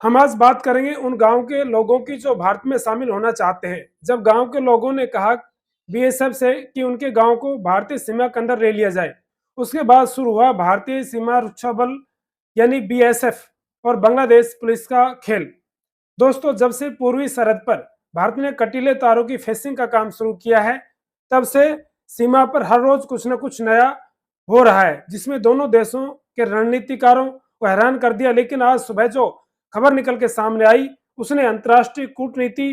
हम आज बात करेंगे उन गांव के लोगों की जो भारत में शामिल होना चाहते हैं। जब गांव के लोगों ने कहा बीएसएफ से कि उनके गांव को भारतीय सीमा के अंदर ले लिया जाए, उसके बाद शुरू हुआ भारतीय सीमा रक्षा बल यानी बीएसएफ और बांग्लादेश पुलिस का खेल। दोस्तों, जब से पूर्वी सरहद पर भारत ने कटीले तारों की फेंसिंग का काम शुरू किया है, तब से सीमा पर हर रोज कुछ न कुछ नया हो रहा है, जिसमें दोनों देशों के रणनीतिकारों को हैरान कर दिया। लेकिन आज सुबह जो खबर निकल के सामने आई, उसने अंतर्राष्ट्रीय कूटनीति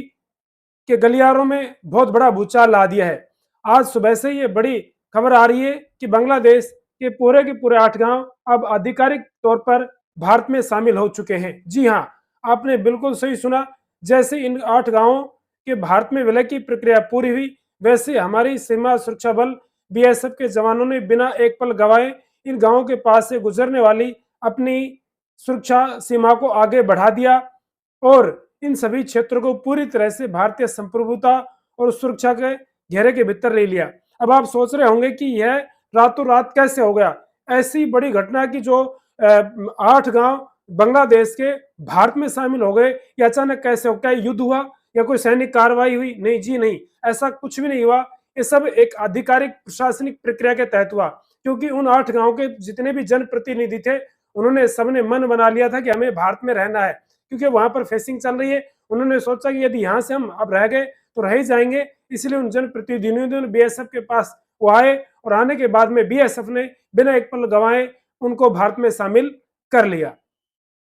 के गलियारों में बहुत बड़ा भूचाल ला दिया है। आज सुबह से ये बड़ी खबर आ रही है कि बांग्लादेश के पूरे 8 गांव अब आधिकारिक तौर पर भारत में शामिल हो चुके हैं। जी हाँ, आपने बिल्कुल सही सुना। जैसे इन 8 गांवों के भारत में विलय की प्रक्रिया पूरी हुई, वैसे हमारी सीमा सुरक्षा बल बीएसएफ के जवानों ने बिना एक पल गवाए इन गांवों के पास से गुजरने वाली अपनी सुरक्षा सीमा को आगे बढ़ा दिया और इन सभी क्षेत्रों को पूरी तरह से भारतीय संप्रभुता और सुरक्षा के घेरे के भीतर ले लिया। अब आप सोच रहे होंगे कि यह रातों रात कैसे हो गया। ऐसी बड़ी घटना की जो 8 गांव बांग्लादेश के भारत में शामिल हो गए, ये अचानक कैसे हो गया? युद्ध हुआ या कोई सैनिक कार्रवाई हुई? नहीं जी नहीं, ऐसा कुछ भी नहीं हुआ। ये सब एक आधिकारिक प्रशासनिक प्रक्रिया के तहत हुआ, क्योंकि उन 8 गांव के जितने भी जनप्रतिनिधि थे, उन्होंने सबने मन बना लिया था कि हमें भारत में रहना है, क्योंकि वहां पर फेसिंग चल रही है। उन्होंने सोचा कि यदि यहाँ से हम अब रह गए तो रह ही जाएंगे, इसलिए उन जनप्रतिनिधियों ने बीएसएफ के पास वो आए और आने के बाद में बीएसएफ ने बिना एक पल गंवाए उनको भारत में शामिल कर लिया।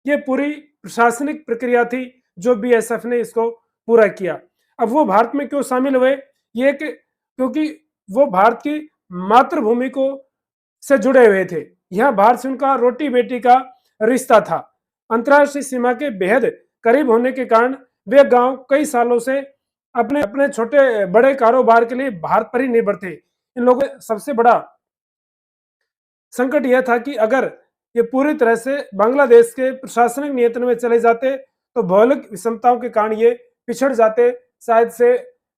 ये पूरी प्रशासनिक प्रक्रिया थी जो बीएसएफ ने इसको पूरा किया। अब वो भारत में क्यों शामिल हुए? ये कि क्योंकि वो भारत की मातृभूमि को से जुड़े हुए थे। यहाँ भारत से उनका रोटी बेटी का रिश्ता था। अंतर्राष्ट्रीय सीमा के बेहद करीब होने के कारण वे गांव कई सालों से अपने अपने छोटे बड़े कारोबार के लिए भारत पर ही निर्भर थे। इन लोगों का सबसे बड़ा संकट यह था कि अगर ये पूरी तरह से बांग्लादेश के प्रशासनिक नियंत्रण में चले जाते तो भौगोलिक विषमताओं के कारण ये पिछड़ जाते, शायद से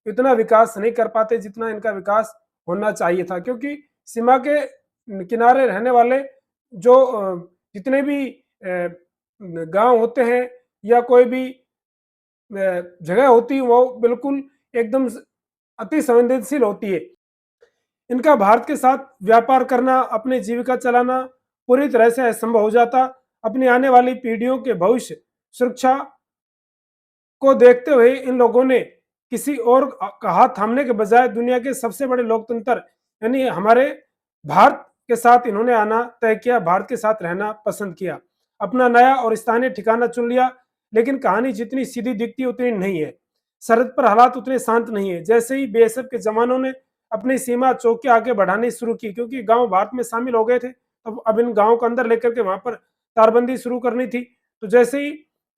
इतना विकास नहीं कर पाते जितना इनका विकास होना चाहिए था। क्योंकि सीमा के किनारे रहने वाले जो जितने भी गांव होते हैं या कोई भी जगह होती है, वो बिल्कुल एकदम अति संवेदनशील होती है। इनका भारत के साथ व्यापार करना, अपनी जीविका चलाना पूरी तरह से असंभव हो जाता। अपनी आने वाली पीढ़ियों के भविष्य सुरक्षा को देखते हुए इन लोगों ने किसी और का हाथ थामने के बजाय दुनिया के सबसे बड़े लोकतंत्र यानी हमारे भारत के साथ इन्होंने आना तय किया, भारत के साथ रहना पसंद किया, अपना नया और स्थानीय ठिकाना चुन लिया। लेकिन कहानी जितनी सीधी दिखती है उतनी नहीं है। सरहद पर हालात उतने शांत नहीं है। जैसे ही बीएसएफ के जवानों ने अपनी सीमा चौकी आगे बढ़ानी शुरू की, क्योंकि गांव भारत में शामिल हो गए थे, अब इन गांवों को अंदर लेकर के वहां पर तारबंदी शुरू करनी थी। तो जैसे ही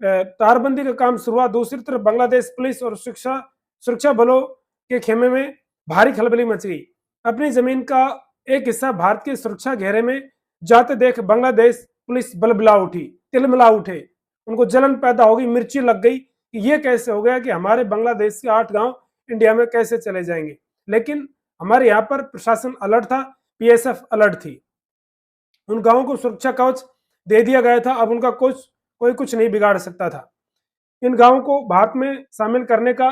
तारबंदी का काम शुरू हुआ, दूसरी तरफ बांग्लादेश पुलिस और सुरक्षा बलों के खेमे में भारी खलबली मच गई। अपनी जमीन का एक हिस्सा भारत के सुरक्षा घेरे में जाते देख बांग्लादेश पुलिस बलबला उठी, तिलमिला उठे। उनको जलन पैदा हो गई, मिर्ची लग गई कि ये कैसे हो गया कि हमारे बांग्लादेश के 8 गांव इंडिया में कैसे चले जाएंगे। लेकिन हमारे यहाँ पर प्रशासन अलर्ट था, बीएसएफ अलर्ट थी। उन गांवों को सुरक्षा कवच दे दिया गया था। अब उनका कोई कुछ नहीं बिगाड़ सकता था। इन गांवों को भारत में शामिल करने का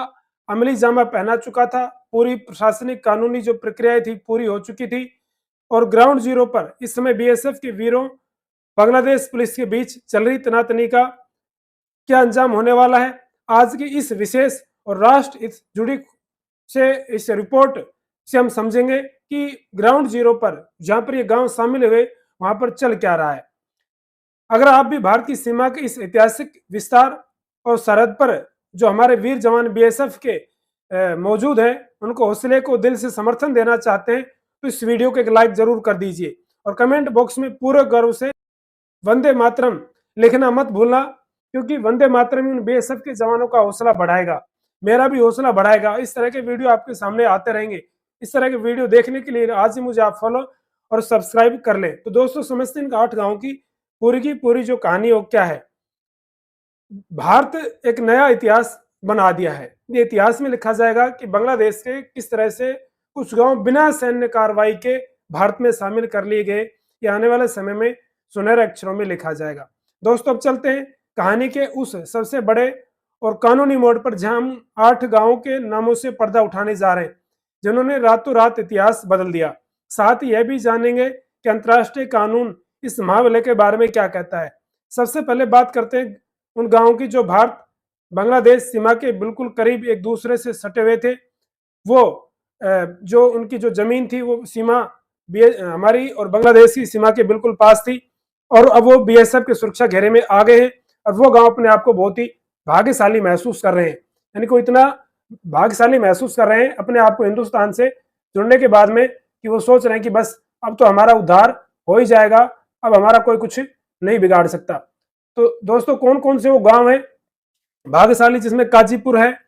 अमली जामा पहना चुका था। पूरी प्रशासनिक कानूनी जो प्रक्रियाएं थी पूरी हो चुकी थी और ग्राउंड जीरो पर इस समय बीएसएफ के वीरों बांग्लादेश पुलिस के बीच चल रही तनातनी का क्या अंजाम होने वाला है, आज की इस विशेष और राष्ट्र हित जुड़ी से इस रिपोर्ट से हम समझेंगे कि ग्राउंड जीरो पर जहां पर ये गांव शामिल हुए वहां पर चल क्या रहा है। अगर आप भी भारत की सीमा के इस ऐतिहासिक विस्तार और सरहद पर जो हमारे वीर जवान बीएसएफ के मौजूद हैं, उनको हौसले को दिल से समर्थन देना चाहते हैं, तो इस वीडियो को एक लाइक जरूर कर दीजिए और कमेंट बॉक्स में पूरे गर्व से वंदे मातरम लिखना मत भूलना, क्योंकि वंदे मातरम उन बीएसएफ के जवानों का हौसला बढ़ाएगा, मेरा भी हौसला बढ़ाएगा। इस तरह के वीडियो आपके सामने आते रहेंगे। इस तरह के वीडियो देखने के लिए आज ही मुझे आप फॉलो और सब्सक्राइब कर लें। तो दोस्तों, समझते हैं 8 गांव की पूरी जो कहानी हो क्या है। भारत एक नया इतिहास बना दिया है। ये इतिहास में लिखा जाएगा कि बांग्लादेश के किस तरह से कुछ गांव बिना सैन्य कार्रवाई के भारत में शामिल कर लिए गए। ये आने वाले समय में सुनहरे अक्षरों में लिखा जाएगा। दोस्तों, अब चलते हैं कहानी के उस सबसे बड़े और कानूनी मोड़ पर जहां हम 8 गांवों के नामों से पर्दा उठाने जा रहे हैं, जिन्होंने रातों रात इतिहास बदल दिया। साथ ही यह भी जानेंगे कि अंतर्राष्ट्रीय कानून इस महाविलय के बारे में क्या कहता है। सबसे पहले बात करते हैं उन गांवों की जो भारत बांग्लादेश सीमा के बिल्कुल करीब एक दूसरे से सटे हुए थे। वो जो उनकी जो जमीन थी वो सीमा हमारी और बांग्लादेश की सीमा के बिल्कुल पास थी, और अब वो बीएसएफ के सुरक्षा घेरे में आ गए हैं और वो गांव अपने आप को बहुत ही भाग्यशाली महसूस कर रहे हैं। यानी को इतना भाग्यशाली महसूस कर रहे हैं अपने आप को हिंदुस्तान से जुड़ने के बाद में कि वो सोच रहे हैं कि बस अब तो हमारा उद्धार हो ही जाएगा, अब हमारा कोई कुछ नहीं बिगाड़ सकता। तो दोस्तों कौन कौन से वो गांव है भाग्यशाली, जिसमें काजीपुर है,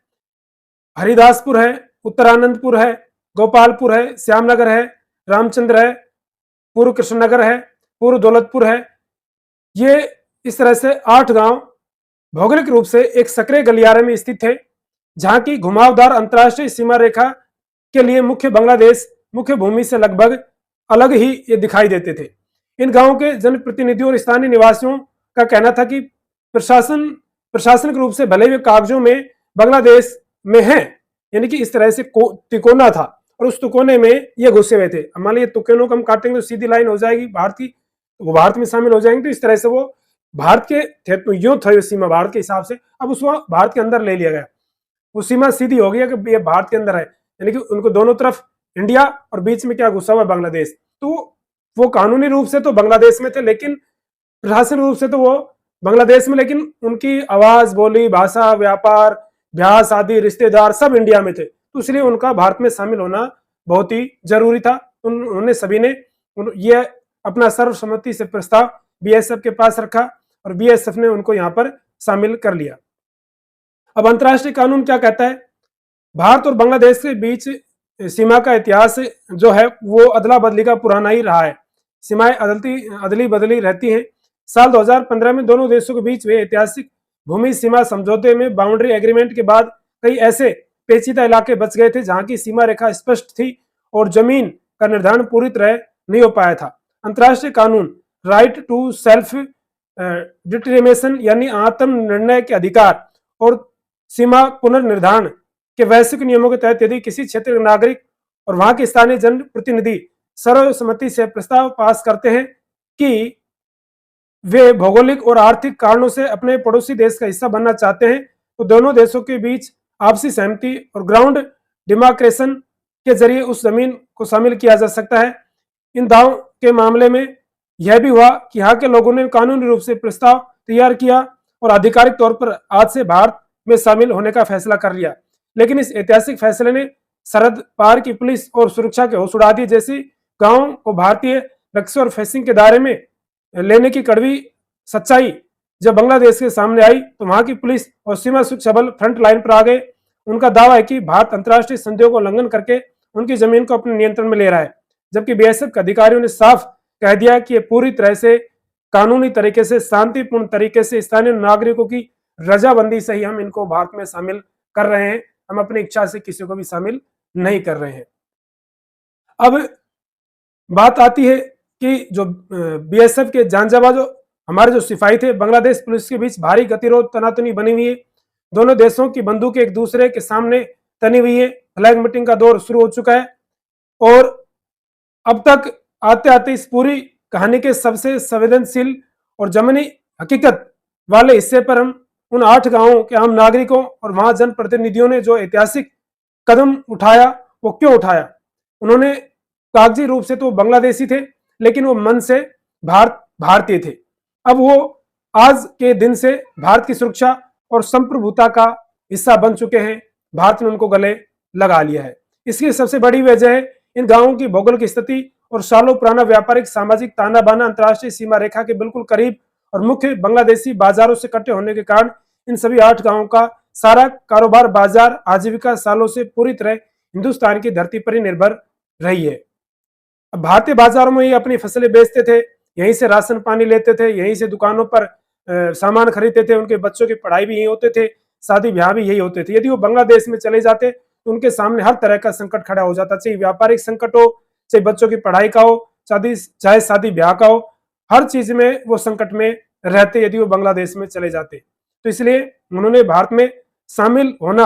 हरिदासपुर है, उत्तरानंदपुर है, गोपालपुर है, श्यामनगर है, रामचंद्र है, पूर्व कृष्णनगर है, पूर्व दौलतपुर है। ये इस तरह से 8 गांव भौगोलिक रूप से एक सक्रिय गलियारे में स्थित थे, जहां की घुमावदार अंतर्राष्ट्रीय सीमा रेखा के लिए मुख्य बांग्लादेश मुख्य भूमि से लगभग अलग ही ये दिखाई देते थे। इन गांवों के जनप्रतिनिधियों और स्थानीय निवासियों का कहना था कि प्रशासनिक रूप से भले हुए कागजों में बांग्लादेश में है, यानी कि इस तरह से तिकोना था और उस तिकोने में ये घुसे हुए थे। मान लीजिए तिकोनों को हम काटेंगे तो सीधी लाइन हो जाएगी भारत की, तो वो भारत में शामिल हो जाएंगे। तो इस तरह से वो भारत के थे, तो यूं थे सीमा भारत के हिसाब से, अब उसको भारत के अंदर ले लिया गया। वो सीमा सीधी हो गई कि ये भारत के अंदर है, यानी कि उनको दोनों तरफ इंडिया और बीच में क्या घुसा हुआ बांग्लादेश। तो वो कानूनी रूप से तो बांग्लादेश में थे, लेकिन प्रशासनिक रूप से तो वो बांग्लादेश में, लेकिन उनकी आवाज, बोली, भाषा, व्यापार, ब्याह शादी, रिश्तेदार सब इंडिया में थे। तो इसलिए उनका भारत में शामिल होना बहुत ही जरूरी था। उन्होंने सभी ने ये अपना सर्वसम्मति से प्रस्ताव बीएसएफ के पास रखा और बीएसएफ ने उनको यहाँ पर शामिल कर लिया। अब अंतर्राष्ट्रीय कानून क्या कहता है? भारत और बांग्लादेश के बीच सीमा का इतिहास जो है वो अदला बदली का पुराना ही रहा है। सीमाएं अदली बदली रहती हैं। साल 2015 में दोनों देशों के बीच हुए ऐतिहासिक भूमि सीमा समझौते में बाउंड्री एग्रीमेंट के बाद कई ऐसे पेचीदा इलाके बच गए थे जहां की सीमा रेखा स्पष्ट थी और जमीन का निर्धारण पूरी तरह नहीं हो पाया था। अंतर्राष्ट्रीय कानून राइट टू सेल्फ डिटरमिनेशन यानी आत्म निर्णय के अधिकार और सीमा पुनर्निर्धारण के वैश्विक नियमों के तहत यदि किसी क्षेत्र के नागरिक और वहां के स्थानीय जनप्रतिनिधि सर्वसम्मति से प्रस्ताव पास करते हैं कि वे भौगोलिक और आर्थिक कारणों से अपने पड़ोसी देश का हिस्सा बनना चाहते हैं, तो दोनों देशों के बीच आपसी सहमति और ग्राउंड डिमार्केशन के जरिए उस जमीन को शामिल किया जा सकता है। इन दावों के मामले में यह भी हुआ कि यहाँ के लोगों ने कानूनी रूप से प्रस्ताव तैयार किया और आधिकारिक तौर पर आज से भारत में शामिल होने का फैसला कर लिया। लेकिन इस ऐतिहासिक फैसले ने सरहद पार की पुलिस और सुरक्षा के होश उड़ा दिए। जैसी गांव को भारतीय रक्सर और फेंसिंग के दायरे में लेने की कड़वी सच्चाई जब बांग्लादेश के सामने आई, तो वहां की पुलिस और सीमा सुरक्षा बल फ्रंट लाइन पर आ गए। उनका दावा है कि भारत अंतर्राष्ट्रीय संधियों का उल्लंघन करके उनकी जमीन को अपने नियंत्रण में ले रहा है, जबकि बीएसएफ के अधिकारियों ने साफ कह दिया कि ये पूरी तरह से कानूनी तरीके से, शांतिपूर्ण तरीके से स्थानीय नागरिकों की रजाबंदी से ही हम इनको भारत में शामिल कर रहे हैं। हम अपनी इच्छा से किसी को भी शामिल नहीं कर रहे हैं। अब बात आती है कि जो बीएसएफ के जानजाबाज हमारे जो सिपाही थे, बांग्लादेश पुलिस के बीच भारी गतिरोध तनातनी बनी हुई है। दोनों देशों की बंदूकें एक दूसरे के सामने तनी हुई है। फ्लैग मीटिंग का दौर शुरू हो चुका है और अब तक आते आते इस पूरी कहानी के सबसे संवेदनशील और जमीनी हकीकत वाले हिस्से पर हम उन 8 गांवों के आम नागरिकों और वहां जनप्रतिनिधियों ने जो ऐतिहासिक कदम उठाया वो क्यों उठाया। उन्होंने कागजी रूप से तो बांग्लादेशी थे, लेकिन वो मन से भारतीय थे। अब वो आज के दिन से भारत की सुरक्षा और संप्रभुता का हिस्सा बन चुके हैं। भारत ने उनको गले लगा लिया है। इसकी सबसे बड़ी वजह है इन गांवों की भौगोलिक स्थिति और सालों पुराना व्यापारिक सामाजिक ताना बाना अंतर्राष्ट्रीय सीमा रेखा के बिल्कुल करीब और मुख्य बांग्लादेशी बाजारों से कटे होने के कारण इन सभी 8 गांवों का सारा कारोबार, बाजार, आजीविका सालों से पूरी तरह हिंदुस्तान की धरती पर ही निर्भर रही है। अब भारतीय बाजारों में ही अपनी फसलें बेचते थे, यहीं से राशन पानी लेते थे, यहीं से दुकानों पर सामान खरीदते थे। उनके बच्चों की पढ़ाई भी यही होते थे, शादी ब्याह भी यही होते थे। यदि वो बांग्लादेश में चले जाते तो उनके सामने हर तरह का संकट खड़ा हो जाता, चाहे व्यापारिक संकट हो, चाहे बच्चों की पढ़ाई का हो, चाहे शादी ब्याह का हो, हर चीज में वो संकट में रहते यदि वो बांग्लादेश में चले जाते। तो इसलिए उन्होंने भारत में शामिल होना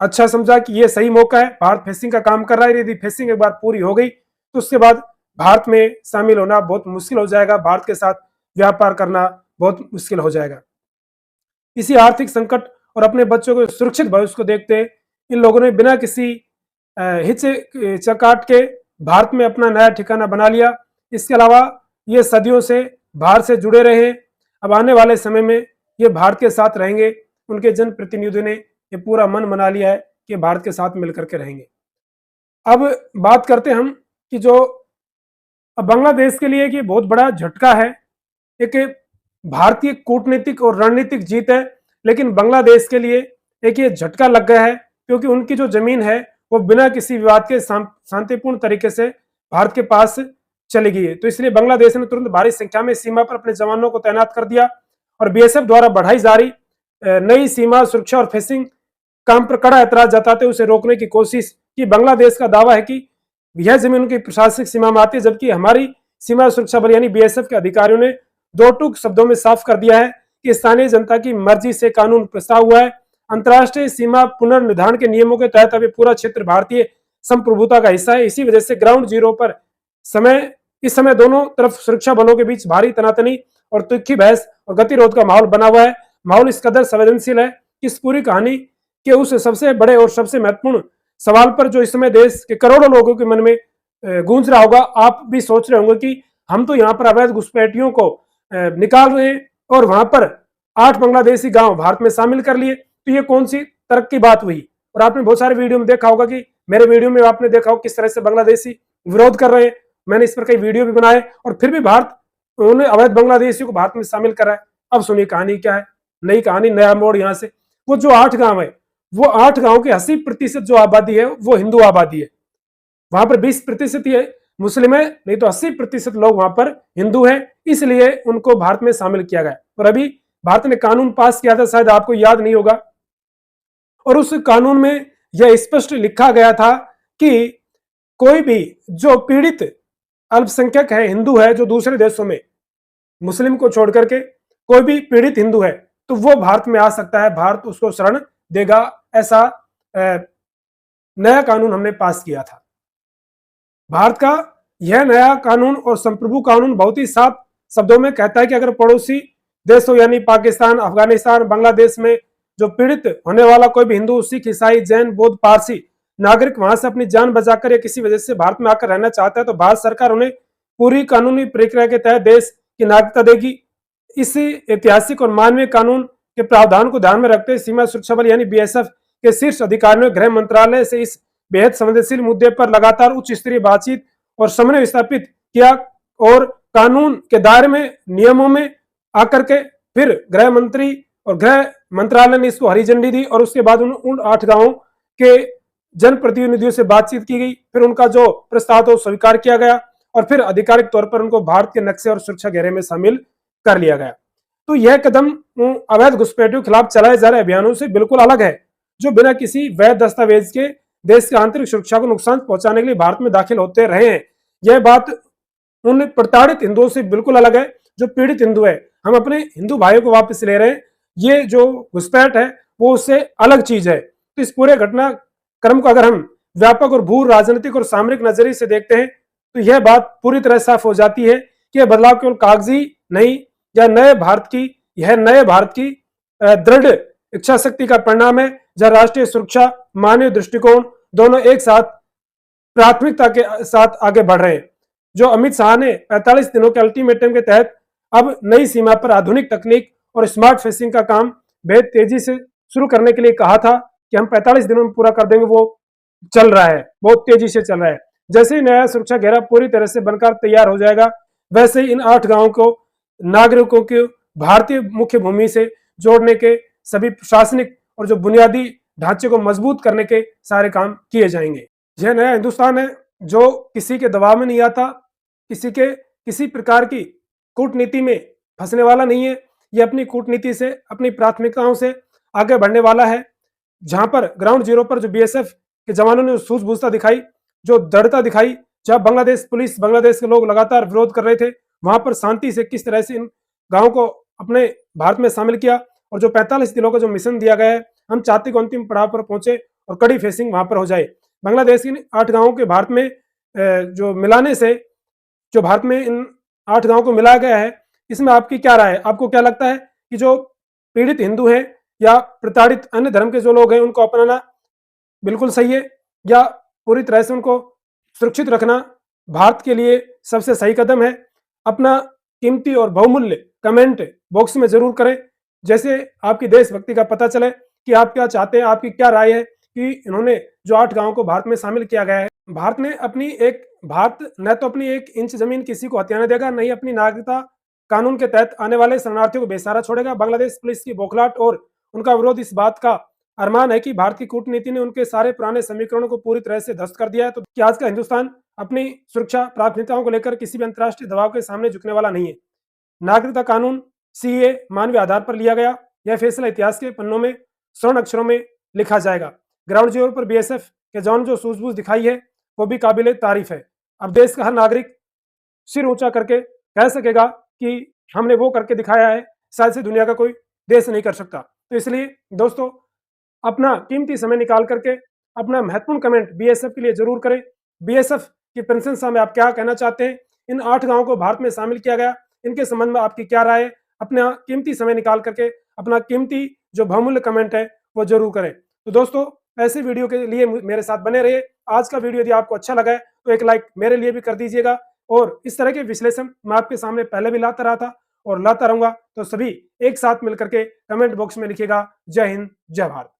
अच्छा समझा कि ये सही मौका है, भारत फेसिंग का काम कर रहा है, यदि फेसिंग एक बार पूरी हो गई तो उसके बाद भारत में शामिल होना बहुत मुश्किल हो जाएगा, भारत के साथ व्यापार करना बहुत मुश्किल हो जाएगा। इसी आर्थिक संकट और अपने बच्चों के सुरक्षित भविष्य को देखते इन लोगों ने बिना किसी हिचकाट के भारत में अपना नया ठिकाना बना लिया। इसके अलावा ये सदियों से भारत से जुड़े रहे, अब आने वाले समय में ये भारत के साथ रहेंगे। उनके जनप्रतिनिधियों ने ये पूरा मन बना लिया है कि भारत के साथ मिलकर के रहेंगे। अब बात करते हम कि जो बांग्लादेश के लिए कि बहुत बड़ा झटका है, एक भारतीय कूटनीतिक और रणनीतिक जीत है, लेकिन बांग्लादेश के लिए एक ये झटका लग गया है क्योंकि उनकी जो जमीन है वो बिना किसी विवाद के शांतिपूर्ण तरीके से भारत के पास चली गई है। तो इसलिए बांग्लादेश ने तुरंत भारी संख्या में सीमा पर अपने जवानों को तैनात कर दिया और बीएसएफ द्वारा बढ़ाई जा रही नई सीमा सुरक्षा और फेसिंग काम पर कड़ा ऐतराज जताते उसे रोकने की कोशिश की। बांग्लादेश का दावा है कि यह जमीन उनकी प्रशासनिक सीमा में आती है, जबकि हमारी सीमा सुरक्षा बल यानी बीएसएफ के अधिकारियों ने दो टूक शब्दों में साफ कर दिया है कि स्थानीय जनता की मर्जी से कानून प्रस्ताव हुआ है। अंतर्राष्ट्रीय सीमा पुनर्निर्धारण के नियमों के तहत अब पूरा क्षेत्र भारतीय संप्रभुता का हिस्सा है। इसी वजह से ग्राउंड जीरो पर इस समय दोनों तरफ सुरक्षा बलों के बीच भारी तनातनी और तिखी बहस और गतिरोध का माहौल बना हुआ है। माहौल इस कदर संवेदनशील है कि इस पूरी कहानी के उस सबसे बड़े और सबसे महत्वपूर्ण सवाल पर जो इस समय देश के करोड़ों लोगों के मन में गूंज रहा होगा, आप भी सोच रहे होंगे कि हम तो यहाँ पर अवैध घुसपैठियों को निकाल रहे हैं और वहां पर 8 बांग्लादेशी गांव भारत में शामिल कर लिए, तो ये कौन सी तरक की बात हुई। और आपने बहुत सारे वीडियो में देखा होगा कि मेरे वीडियो में आपने देखा होगा किस तरह से बांग्लादेशी विरोध कर रहे हैं। मैंने इस पर कई वीडियो भी बनाए और फिर भी भारत उन्होंने अवैध बांग्लादेशियों को भारत में शामिल करा है। अब सुनिए कहानी क्या है, नई कहानी, नया मोड़। यहाँ से वो जो 8 गांव है, वो 8 गांव के 80% जो आबादी है वो हिंदू आबादी है। वहां पर 20% ही मुस्लिम है, नहीं तो 80% लोग वहां पर हिंदू हैं, इसलिए उनको भारत में शामिल किया गया। और अभी भारत ने कानून पास किया था, शायद आपको याद नहीं होगा, और उस कानून में यह स्पष्ट लिखा गया था कि कोई भी जो पीड़ित अल्पसंख्यक है, हिंदू है, जो दूसरे देशों में मुस्लिम को छोड़ करके कोई भी पीड़ित हिंदू है तो वो भारत में आ सकता है, भारत उसको शरण देगा। ऐसा नया कानून हमने पास किया था। भारत का यह नया कानून और संप्रभु कानून बहुत ही साफ शब्दों में कहता है कि अगर पड़ोसी देशों यानी पाकिस्तान, अफगानिस्तान, बांग्लादेश में जो पीड़ित होने वाला कोई भी हिंदू, सिख, ईसाई, जैन, बौद्ध, पारसी नागरिक वहां से अपनी जान बचाकर या किसी वजह से भारत में आकर रहना चाहता है तो भारत सरकार उन्हें पूरी कानूनी प्रक्रिया के तहत देश की नागरिकता देगी। इसी ऐतिहासिक और मानवीय कानून के प्रावधान को ध्यान में रखते सीमा सुरक्षा बल यानी बीएसएफ के शीर्ष अधिकारियों ने गृह मंत्रालय से इस बेहद संवेदनशील मुद्दे पर लगातार उच्च स्तरीय बातचीत और समन्वय स्थापित किया और कानून के दायरे में नियमों में आकर के फिर गृह मंत्री और गृह मंत्रालय ने इसको हरी झंडी दी और उसके बाद उन 8 गांवों के जनप्रतिनिधियों से बातचीत की गई। फिर उनका जो प्रस्ताव था स्वीकार किया गया और फिर आधिकारिक तौर पर उनको भारत के नक्शे और सुरक्षा घेरे में शामिल कर लिया गया। तो यह कदम अवैध घुसपैठियों के खिलाफ चलाए जा रहे अभियानों से बिल्कुल अलग है, जो बिना किसी वैध दस्तावेज के देश की आंतरिक सुरक्षा को नुकसान पहुंचाने के लिए भारत में दाखिल होते रहे हैं। यह बात उन प्रताड़ित हिंदुओं से बिल्कुल अलग है जो पीड़ित हिंदू है। हम अपने हिंदू भाइयों को वापस ले रहे हैं, ये जो घुसपैठ है वो उससे अलग चीज है। तो इस पूरे घटनाक्रम को अगर हम व्यापक और भू राजनीतिक और सामरिक नजरिए से देखते हैं तो यह बात पूरी तरह साफ हो जाती है कि यह बदलाव केवल कागजी नहीं या नए भारत की दृढ़ इच्छा शक्ति का परिणाम है, जहां राष्ट्रीय सुरक्षा, मानवीय दृष्टिकोण दोनों एक साथ प्राथमिकता के साथ आगे बढ़ रहे हैं। जो अमित शाह ने 45 दिनों के अल्टीमेटम के तहत अब नई सीमा पर आधुनिक तकनीक और स्मार्ट फेंसिंग का काम बेहद तेजी से शुरू करने के लिए कहा था कि हम 45 दिनों में पूरा कर देंगे, वो चल रहा है, बहुत तेजी से चल रहा है। जैसे ही नया सुरक्षा घेरा पूरी तरह से बनकर तैयार हो जाएगा, वैसे ही इन 8 गांवों को नागरिकों के भारतीय मुख्य भूमि से जोड़ने के सभी प्रशासनिक और जो बुनियादी ढांचे को मजबूत करने के सारे काम किए जाएंगे। यह नया हिंदुस्तान है जो किसी के दबाव में नहीं आता, किसी प्रकार की कूटनीति में फंसने वाला नहीं है। यह अपनी कूटनीति से, अपनी प्राथमिकताओं से आगे बढ़ने वाला है। जहां पर ग्राउंड जीरो पर जो बीएसएफ के जवानों ने सूझबूझता दिखाई, जो दृढ़ता दिखाई, जहां बांग्लादेश पुलिस, बांग्लादेश के लोग लगातार विरोध कर रहे थे, वहां पर शांति से किस तरह से इन गाँव को अपने भारत में शामिल किया और जो 45 दिनों का जो मिशन दिया गया है, हम चाहते हैं कि अंतिम पड़ाव पर पहुंचे और कड़ी फेसिंग वहां पर हो जाए। बांग्लादेश की 8 गांवों के भारत में जो मिलाने से, जो भारत में इन 8 गांवों को मिलाया गया है, इसमें आपकी क्या राय है? आपको क्या लगता है कि जो पीड़ित हिंदू हैं या प्रताड़ित अन्य धर्म के जो लोग हैं उनको अपनाना बिल्कुल सही है, या पूरी तरह से उनको सुरक्षित रखना भारत के लिए सबसे सही कदम है? अपना कीमती और बहुमूल्य कमेंट बॉक्स में जरूर करें, जैसे आपकी देशभक्ति का पता चले कि आप क्या चाहते हैं, आपकी क्या राय है कि इन्होंने जो 8 गांवों को भारत में शामिल किया गया है। भारत न तो अपनी 1 इंच जमीन किसी को हथियाने देगा, न ही अपनी नागरिकता कानून के तहत आने वाले शरणार्थियों को बेसहारा छोड़ेगा। बांग्लादेश पुलिस की बौखलाहट और उनका विरोध इस बात का अरमान है कि भारत की कूटनीति ने उनके सारे पुराने समीकरणों को पूरी तरह से ध्वस्त कर दिया है। तो क्या आज का हिंदुस्तान अपनी सुरक्षा प्राथमिकताओं को लेकर किसी भी अंतर्राष्ट्रीय दबाव के सामने झुकने वाला नहीं है। नागरिकता कानून सीए मानवीय आधार पर लिया गया, यह फैसला इतिहास के पन्नों में स्वर्ण अक्षरों में लिखा जाएगा। ग्राउंड जीरो पर बीएसएफ के जवान जो सूझबूझ दिखाई है वो भी काबिले तारीफ है। अब देश का हर नागरिक सिर ऊंचा करके कह सकेगा कि हमने वो करके दिखाया है, शायद से दुनिया का कोई देश नहीं कर सकता। तो इसलिए दोस्तों, अपना कीमती समय निकाल करके अपना महत्वपूर्ण कमेंट बीएसएफ के लिए जरूर करें। बीएसएफ की प्रशंसा में आप क्या कहना चाहते हैं? इन 8 गांवों को भारत में शामिल किया गया, इनके संबंध में आपकी क्या राय है? अपना कीमती समय निकाल करके अपना कीमती जो बहुमूल्य कमेंट है वो जरूर करें। तो दोस्तों, ऐसे वीडियो के लिए मेरे साथ बने रहिए। आज का वीडियो यदि आपको अच्छा लगा है तो एक लाइक मेरे लिए भी कर दीजिएगा, और इस तरह के विश्लेषण मैं आपके सामने पहले भी लाता रहा था और लाता रहूंगा। तो सभी एक साथ मिलकर के कमेंट बॉक्स में लिखिएगा। जय हिंद, जय भारत।